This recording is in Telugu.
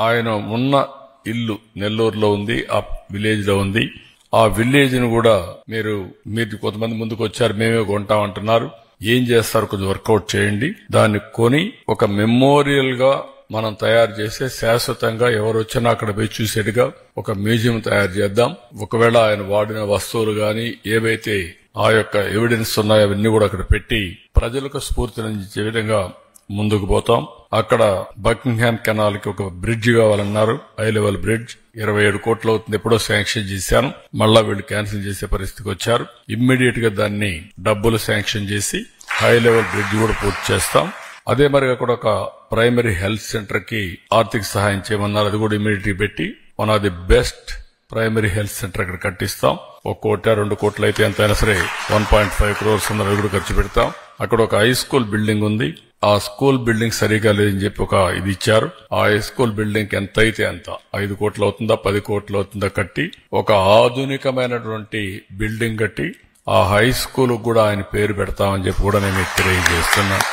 ఆయన ఉన్న ఇల్లు నెల్లూరులో ఉంది, ఆ విలేజ్ లో ఉంది. ఆ విలేజ్ ను కూడా మీరు కొంతమంది ముందుకు వచ్చారు, మేమే కొంటామంటున్నారు. ఏం చేస్తారు, కొంచెం వర్కౌట్ చేయండి. దాన్ని కొని ఒక మెమోరియల్ గా మనం తయారు చేసే, శాశ్వతంగా ఎవరు వచ్చినా అక్కడ పోయి చూసేట్టుగా ఒక మ్యూజియం తయారు చేద్దాం. ఒకవేళ ఆయన వాడిన వస్తువులు గాని ఏవైతే ఆ యొక్క ఎవిడెన్స్ ఉన్నాయో అవన్నీ కూడా అక్కడ పెట్టి ప్రజలకు స్ఫూర్తినిచ్చే విధంగా ముందుకు పోతాం. అక్కడ బకింగ్హామ్ కెనాల్ కి ఒక బ్రిడ్జ్ కావాలన్నారు, హై లెవెల్ బ్రిడ్జ్. 27 కోట్లు అవుతుంది, ఎప్పుడో శాంక్షన్ చేశాను, మళ్ళా వీళ్ళు క్యాన్సిల్ చేసే పరిస్థితికి వచ్చారు. ఇమ్మీడియట్ గా దాన్ని డబ్బులు శాంక్షన్ చేసి హై లెవెల్ బ్రిడ్జ్ కూడా పూర్తి చేస్తాం. అదే మరిగా కూడా ఒక ప్రైమరీ హెల్త్ సెంటర్ కి ఆర్థిక సహాయం చేయమన్నారు, అది కూడా ఇమ్మీడియట్ పెట్టి one of the best primary health centre అక్కడ కట్టిస్తాం. 1 కోటి 2 కోట్లు అయితే ఎంతైనా సరే 1.5 crores అవి కూడా ఖర్చు పెడతాం. అక్కడ ఒక హై స్కూల్ బిల్డింగ్ ఉంది, ఆ స్కూల్ బిల్డింగ్ సరిగా లేదని చెప్పి ఒక ఇది ఇచ్చారు. ఆ హై స్కూల్ బిల్డింగ్ ఎంత అయితే అంత 5 కోట్లు అవుతుందా 10 కోట్లు అవుతుందా కట్టి ఒక ఆధునికమైనటువంటి బిల్డింగ్ కట్టి ఆ హై స్కూల్ కూడా ఆయన పేరు పెడతామని చెప్పి కూడా నేను తెలియజేస్తున్నాను.